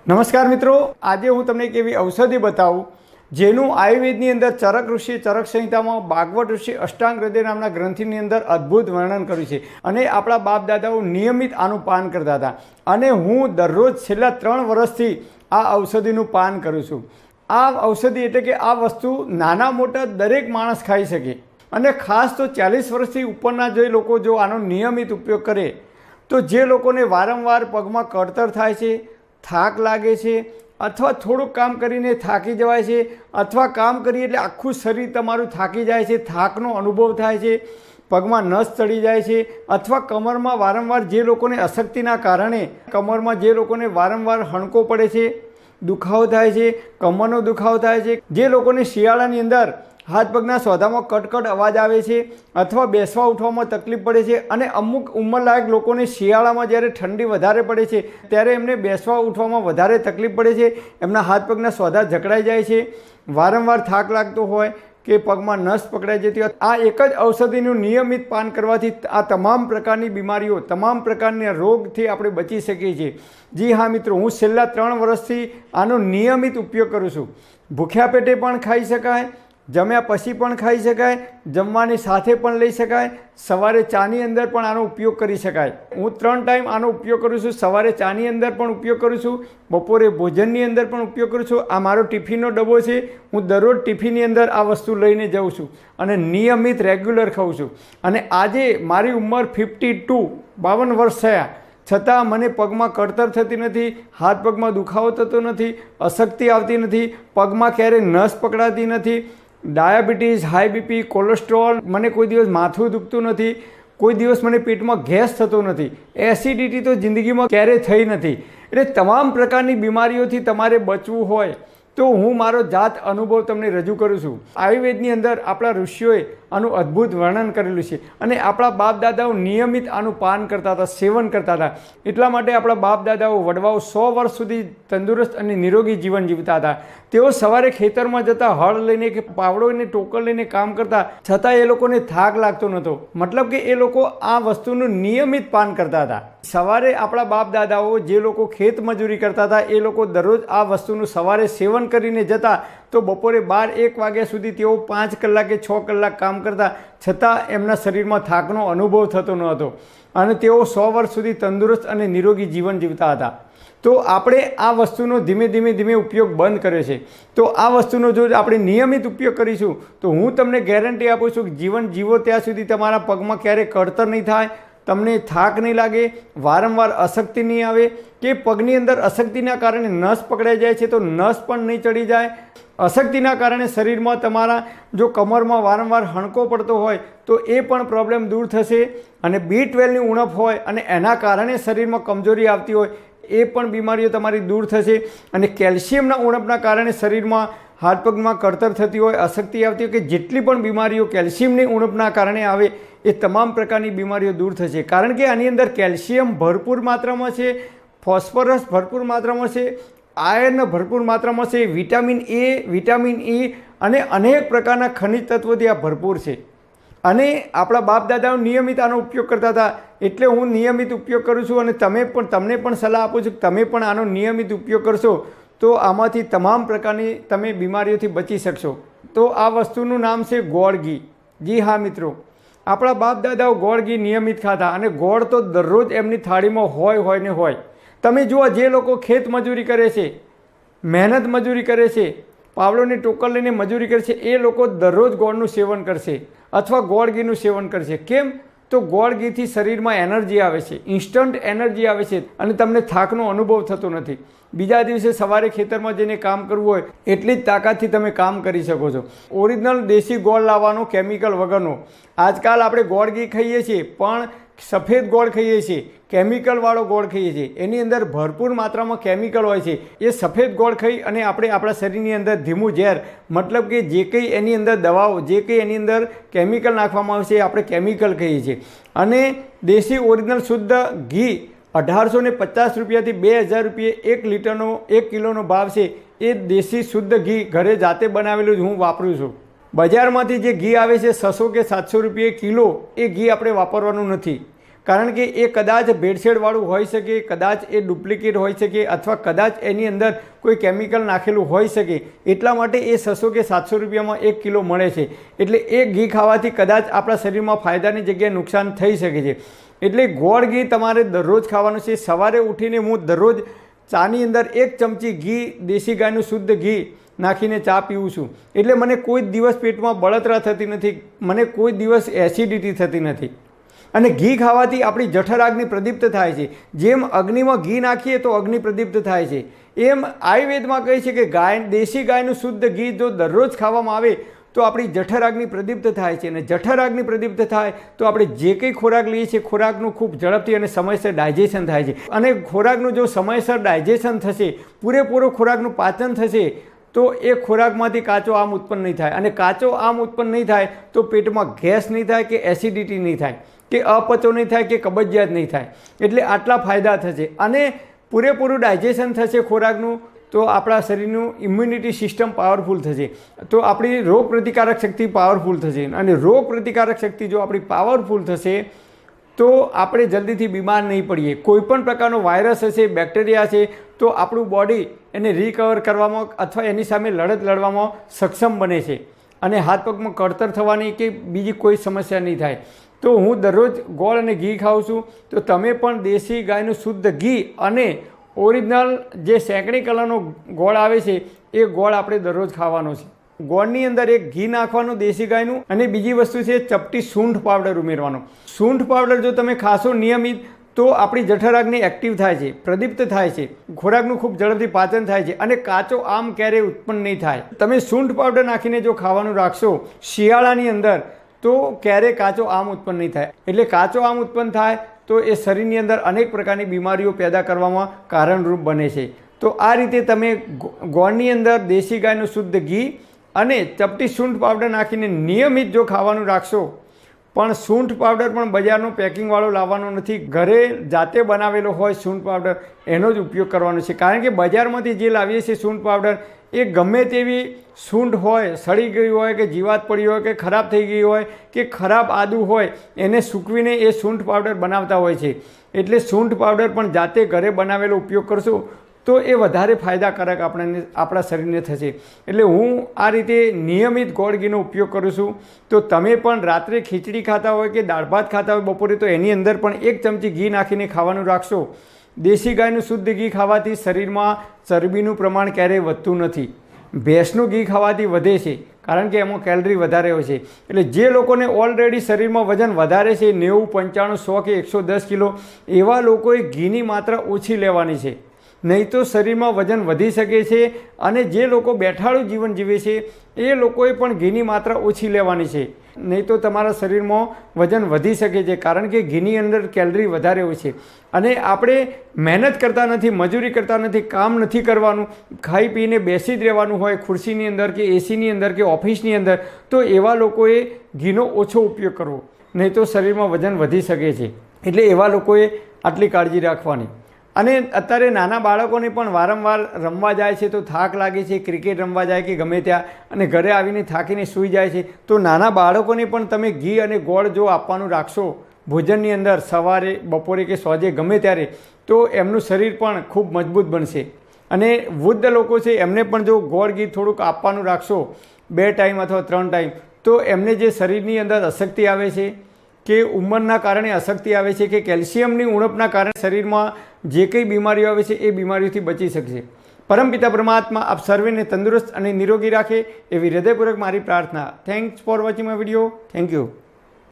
નમસ્કાર મિત્રો, આજે હું તમને એક એવી ઔષધિ બતાવું જેનું આયુર્વેદની અંદર ચરક ઋષિ ચરક સંહિતામાં ભાગવત ઋષિ અષ્ટાંગ હૃદય નામના ગ્રંથિની અંદર અદ્ભુત વર્ણન કર્યું છે અને આપણા બાપ દાદાઓ નિયમિત આનું પાન કરતા હતા અને હું દરરોજ છેલ્લા 3 વર્ષથી આ ઔષધિનું પાન કરું છું। આ ઔષધિ એટલે કે આ વસ્તુ નાના મોટા દરેક માણસ ખાઈ શકે અને ખાસ તો 40 વર્ષથી ઉપરના જે લોકો જો આનો નિયમિત ઉપયોગ કરે તો જે લોકોને વારંવાર પગમાં કળતર થાય છે, થાક લાગે છે અથવા થોડુંક કામ કરીને થાકી જવાય છે અથવા કામ કરીએ એટલે આખું શરીર તમારું થાકી જાય છે, થાકનો અનુભવ થાય છે, પગમાં નસ ચડી જાય છે અથવા કમરમાં વારંવાર જે લોકોને અશક્તિના કારણે કમરમાં જે લોકોને વારંવાર હણકો પડે છે, દુખાવો થાય છે, કમરનો દુખાવો થાય છે, જે લોકોને શિયાળાની અંદર હાથ પગના સોધામાં કટકટ અવાજ આવે છે અથવા બેસવા ઉઠવામાં તકલીફ પડે છે અને અમુક ઉંમરલાયક લોકોને શિયાળામાં જ્યારે ઠંડી વધારે પડે છે ત્યારે એમને બેસવા ઉઠવામાં વધારે તકલીફ પડે છે, એમના હાથ પગના સોધા જકડાઈ જાય છે, વારંવાર થાક લાગતો હોય કે પગમાં નસ પકડાઈ જતી હોય। આ એક જ ઔષધિનું નિયમિત પાન કરવાથી આ તમામ પ્રકારની બીમારીઓ, તમામ પ્રકારના રોગથી આપણે બચી શકીએ છીએ। જી હા મિત્રો, હું છેલ્લા 3 વર્ષથી આનો નિયમિત ઉપયોગ કરું છું। ભૂખ્યા પેટે પણ ખાઈ શકાય, જમ્યા પછી પણ ખાઈ શકાય, જમવાની સાથે પણ લઈ શકાય, સવારે ચાની અંદર પણ આનો ઉપયોગ કરી શકાય। હું 3 ટાઈમ આનો ઉપયોગ કરું છું। સવારે ચાની અંદર પણ ઉપયોગ કરું છું, બપોરે ભોજનની અંદર પણ ઉપયોગ કરું છું। આ મારો ટિફિનનો ડબ્બો છે, હું દરરોજ ટિફિનની અંદર આ વસ્તુ લઈને જાઉં છું અને નિયમિત રેગ્યુલર ખાઉં છું અને આજે મારી ઉંમર 52 વર્ષ થયા છતાં મને પગમાં કળતર થતી નથી, હાથ પગમાં દુખાવો થતો નથી, અશક્તિ આવતી નથી, પગમાં ક્યારેય નસ પકડાતી નથી, ડાયાબિટીસ, હાઈ બીપી, કોલેસ્ટ્રોલ, મને કોઈ દિવસ માથું દુખતું નથી, કોઈ દિવસ મને પેટમાં ગેસ થતો નથી, એસિડિટી તો જિંદગીમાં ક્યારેય થઈ નથી। એટલે તમામ પ્રકારની બીમારીઓથી તમારે બચવું હોય તો હું મારો જાત અનુભવ તમને રજૂ કરું છું। આયુર્વેદની અંદર આપણા ઋષિઓએ આનું અદ્ભુત વર્ણન કરેલું છે અને આપણા બાપ દાદાઓ નિયમિત આનું પાન કરતા હતા, સેવન કરતા હતા। એટલા માટે આપણા બાપ દાદાઓ વડવાઓ 100 વર્ષ સુધી તંદુરસ્ત અને નિરોગી જીવન જીવતા હતા। તેઓ સવારે ખેતરમાં જતા, હળ લઈને કે પાવડો લઈને ટોકર લઈને કામ કરતા છતાં એ લોકોને થાક લાગતો નહોતો, મતલબ કે એ લોકો આ વસ્તુનું નિયમિત પાન કરતા હતા। સવારે આપણા બાપ દાદાઓ જે લોકો ખેત મજૂરી કરતા હતા એ લોકો દરરોજ આ વસ્તુનું સવારે સેવન કરીને જતા તો બપોરે 12-1 વાગ્યા સુધી તેઓ 5 કલાક કે 6 કલાક કામ કરતા છતાં એમના શરીરમાં થાકનો અનુભવ થતો ન હતો અને તેઓ 100 વર્ષ સુધી તંદુરસ્ત અને નિરોગી જીવન જીવતા હતા। તો આપણે આ વસ્તુનો ધીમે ધીમે ઉપયોગ બંધ કર્યો છે। તો આ વસ્તુનો જો આપણે નિયમિત ઉપયોગ કરીશું તો હું તમને ગેરંટી આપું છું કે જીવન જીવો ત્યાં સુધી તમારા પગમાં ક્યારેય કળતર નહીં થાય, તમને થાક નહીં લાગે, વારંવાર અશક્તિ નહીં આવે કે પગની અંદર અશક્તિના કારણે નસ પકડાઈ જાય છે તો નસ પણ નહીં ચડી જાય। અશક્તિના કારણે શરીરમાં તમારા જો કમરમાં વારંવાર હણકો પડતો હોય તો એ પણ પ્રોબ્લેમ દૂર થશે અને B12ની ઉણપ હોય અને એના કારણે શરીરમાં કમજોરી આવતી હોય એ પણ બીમારીઓ તમારી દૂર થશે અને કેલ્શિયમના ઉણપના કારણે શરીરમાં હાથ પગમાં કળતર થતી હોય, અશક્તિ આવતી હોય કે જેટલી પણ બીમારીઓ કેલ્શિયમની ઉણપના કારણે આવે એ તમામ પ્રકારની બીમારીઓ દૂર થશે। કારણ કે આની અંદર કેલ્શિયમ ભરપૂર માત્રામાં છે, ફોસ્ફરસ ભરપૂર માત્રામાં છે, આયર્ન ભરપૂર માત્રામાં છે, વિટામિન A, વિટામિન E અને અનેક પ્રકારના ખનિજ તત્વોથી આ ભરપૂર છે અને આપણા બાપ દાદાઓ નિયમિત આનો ઉપયોગ કરતા હતા એટલે હું નિયમિત ઉપયોગ કરું છું અને તમને પણ સલાહ આપું છું કે તમે પણ આનો નિયમિત ઉપયોગ કરશો તો આમાંથી તમામ પ્રકારની તમે બીમારીઓથી બચી શકશો। તો આ વસ્તુનું નામ છે ગોળ ઘી। જી હા મિત્રો, આપણા બાપ દાદાઓ ગોળ ઘી નિયમિત ખાતા અને ગોળ તો દરરોજ એમની થાળીમાં હોય ને હોય। તમે જુઓ, જે લોકો ખેત મજૂરી કરે છે, મહેનત મજૂરી કરે છે, પાવડોની ટોકર લઈને મજૂરી કરે છે એ લોકો દરરોજ ગોળનું સેવન કરશે અથવા ગોળ ઘીનું સેવન કરશે। કેમ? તો ગોળ ઘીથી શરીરમાં એનર્જી આવે છે, ઇન્સ્ટન્ટ એનર્જી આવે છે અને તમને થાકનો અનુભવ થતો નથી। બીજા દિવસે સવારે ખેતરમાં જઈને કામ કરવું હોય એટલી જ તાકાતથી તમે કામ કરી શકો છો। ઓરિજિનલ દેશી ગોળ લાવવાનો, કેમિકલ વગરનો। આજકાલ આપણે ગોળ ઘી ખાઈએ છીએ પણ સફેદ ગોળ ખાઈએ છીએ, કેમિકલવાળો ગોળ ખાઈએ છીએ, એની અંદર ભરપૂર માત્રામાં કેમિકલ હોય છે। એ સફેદ ગોળ ખાઈ અને આપણે આપણા શરીરની અંદર ધીમું ઝેર, મતલબ કે જે કંઈ એની અંદર દવાઓ, જે કંઈ એની અંદર કેમિકલ નાખવામાં આવે છે એ આપણે કેમિકલ કહીએ છીએ અને દેશી ઓરિજિનલ શુદ્ધ ઘી 1850 રૂપિયાથી 2000 રૂપિયે 1 લીટરનો 1 કિલોનો ભાવ છે। એ દેશી શુદ્ધ ઘી ઘરે જાતે બનાવેલું જ હું વાપરું છું। બજારમાંથી જે ઘી આવે છે 600 કે 700 રૂપિયે કિલો, એ ઘી આપણે વાપરવાનું નથી। કારણ કે એ કદાચ ભેળસેળવાળું હોઈ શકે, કદાચ એ ડુપ્લિકેટ હોઈ શકે, અથવા કદાચ એની અંદર કોઈ કેમિકલ નાખેલું હોઈ શકે. એટલા માટે એ 600 કે 700 રૂપિયામાં 1 કિલો મળે છે. એટલે એ ઘી ખાવાથી કદાચ આપણા શરીરમાં ફાયદાની જગ્યાએ નુકસાન થઈ શકે છે. એટલે ગોળ ઘી તમારે દરરોજ ખાવાનું છે. સવારે ઉઠીને હું દરરોજ ચાની અંદર 1 ચમચી ઘી, દેશી ગાયનું શુદ્ધ ઘી નાખીને ચા પીવું છું. એટલે મને કોઈ દિવસ પેટમાં બળતરા થતી નથી, મને કોઈ દિવસ એસિડિટી થતી નથી. અને ઘી ખાવાથી આપણી જઠરાગ્નિ પ્રદીપ્ત થાય છે. જેમ અગ્નિમાં ઘી નાખીએ તો અગ્નિ પ્રદીપ્ત થાય છે, એમ આયુર્વેદમાં કહે છે કે દેશી ગાયનું શુદ્ધ ઘી જો દરરોજ ખાવામાં આવે તો આપણી જઠરાગ્નિ પ્રદીપ્ત થાય છે. અને જઠરાગ્નિ પ્રદીપ્ત થાય તો આપણે જે કંઈ ખોરાક લઈએ છીએ ખોરાકનું ખૂબ ઝડપથી અને સમયસર ડાયજેશન થાય છે. અને ખોરાકનું જો સમયસર ડાયજેશન થશે, પૂરેપૂરો ખોરાકનું પાચન થશે, તો એ ખોરાકમાંથી કાચો આમ ઉત્પન્ન નહીં થાય. અને કાચો આમ ઉત્પન્ન નહીં થાય તો પેટમાં ગેસ નહીં થાય, કે એસિડિટી નહીં થાય, કે અપચો નહીં થાય, કે કબજિયાત નહીં થાય. એટલે આટલા ફાયદા થશે. અને પૂરેપૂરું ડાયજેશન થશે ખોરાકનું, તો આપણા શરીરનું ઇમ્યુનિટી સિસ્ટમ પાવરફુલ થશે, તો આપણી રોગ પ્રતિકારક શક્તિ પાવરફુલ થશે. અને રોગ પ્રતિકારક શક્તિ જો આપણી પાવરફુલ થશે તો આપણે જલ્દીથી બીમાર નહીં પડીએ. કોઈપણ પ્રકારનો વાયરસ હશે, બેક્ટેરિયા છે, તો આપણું બોડી એને રિકવર કરવામાં અથવા એની સામે લડત લડવામાં સક્ષમ બને છે. અને હાથ પગમાં કળતર થવાની કે બીજી કોઈ સમસ્યા નહીં થાય. તો હું દરરોજ ગોળ અને ઘી ખાઉં છું. તો તમે પણ દેશી ગાયનું શુદ્ધ ઘી અને ઓરિજિનલ જે સેંકડી કલરનો ગોળ આવે છે એ ગોળ આપણે દરરોજ ખાવાનો છે. ગોળની અંદર એક ઘી નાખવાનું દેશી ગાયનું, અને બીજી વસ્તુ છે ચપટી સૂંઠ પાવડર ઉમેરવાનો. સૂંઠ પાવડર જો તમે ખાશો નિયમિત તો આપણી જઠરાગ્નિ એક્ટિવ થાય છે, પ્રદીપ્ત થાય છે, ખોરાકનું ખૂબ ઝડપથી પાચન થાય છે, અને કાચો આમ ક્યારેય ઉત્પન્ન નહીં થાય. તમે સૂંઠ પાવડર નાખીને જો ખાવાનું રાખશો શિયાળાની અંદર તો ક્યારેય કાચો આમ ઉત્પન્ન નહીં થાય. એટલે કાચો આમ ઉત્પન્ન થાય તો એ શરીરની અંદર અનેક પ્રકારની બીમારીઓ પેદા કરવામાં કારણરૂપ બને છે. તો આ રીતે તમે ગોળની અંદર દેશી ગાયનું શુદ્ધ ઘી અને ચપટી સૂંઠ પાવડર નાખીને નિયમિત જો ખાવાનું રાખશો, પણ સૂંઠ પાવડર પણ બજારનો પેકિંગવાળો લાવવાનો નથી, ઘરે જાતે બનાવેલો હોય સૂંઠ પાવડર એનો જ ઉપયોગ કરવાનો છે. કારણ કે બજારમાંથી જે લાવીએ છીએ સૂંઠ પાવડર એ ગમે તેવી સૂંઠ હોય, સડી ગઈ હોય, કે જીવાત પડી હોય, કે ખરાબ થઈ ગઈ હોય, કે ખરાબ આદુ હોય, એને સૂકવીને એ સૂંઠ પાવડર બનાવતા હોય છે. એટલે સૂંઠ પાવડર પણ જાતે ઘરે બનાવેલો ઉપયોગ કરશો તો એ વધારે ફાયદાકારક આપણા શરીરને થશે. એટલે હું આ રીતે નિયમિત ગોળ ઘીનો ઉપયોગ કરું છું. તો તમે પણ રાત્રે ખીચડી ખાતા હોય કે દાળ ભાત ખાતા હોય બપોરે, તો એની અંદર પણ 1 ચમચી ઘી નાખીને ખાવાનું રાખશો. દેશી ગાયનું શુદ્ધ ઘી ખાવાથી શરીરમાં ચરબીનું પ્રમાણ ક્યારેય વધતું નથી. ભેંસનું ઘી ખાવાથી વધે છે, કારણ કે એમાં કેલરી વધારે હોય છે. એટલે જે લોકોને ઓલરેડી શરીરમાં વજન વધારે છે, 90, 95, 100 કે 110 કિલો, એવા લોકોએ ઘીની માત્રા ઓછી લેવાની છે, નહીં તો શરીરમાં વજન વધી શકે છે. અને જે લોકો બેઠાડું જીવન જીવે છે એ લોકોએ પણ ઘીની માત્રા ઓછી લેવાની છે, નહીં તો તમારા શરીરમાં વજન વધી શકે છે. કારણ કે ઘીની અંદર કેલરી વધારે હોય છે. અને આપણે મહેનત કરતા નથી, મજૂરી કરતા નથી, કામ નથી કરવાનું, ખાઈ પીને બેસી જ રહેવાનું હોય ખુરશીની અંદર કે એસીની અંદર કે ઓફિસની અંદર, તો એવા લોકોએ ઘીનો ઓછો ઉપયોગ કરવો, નહીં તો શરીરમાં વજન વધી શકે છે. એટલે એવા લોકોએ આટલી કાળજી રાખવાની. અને અત્યારે નાના બાળકોને પણ વારંવાર રમવા જાય છે તો થાક લાગે છે, ક્રિકેટ રમવા જાય કે ગમે ત્યાં, અને ઘરે આવીને થાકીને સૂઈ જાય છે. તો નાના બાળકોને પણ તમે ઘી અને ગોળ જો આપવાનું રાખશો ભોજનની અંદર, સવારે, બપોરે કે સાંજે ગમે ત્યારે, તો એમનું શરીર પણ ખૂબ મજબૂત બનશે. અને વૃદ્ધ લોકો છે એમને પણ જો ગોળ ઘી થોડુંક આપવાનું રાખશો 2 ટાઈમ અથવા 3 ટાઈમ, તો એમને જે શરીરની અંદર અશક્તિ આવે છે, કે ઉંમરના કારણે અશક્તિ આવે છે, કે કેલ્શિયમની ઉણપના કારણે શરીરમાં જે કંઈ બીમારીઓ આવે છે એ બીમારીઓથી બચી શકશે. પરમપિતા પરમાત્મા આપ સર્વેને તંદુરસ્ત અને નિરોગી રાખે એવી હૃદયપૂર્વક મારી પ્રાર્થના. Thanks for watching my video. Thank you.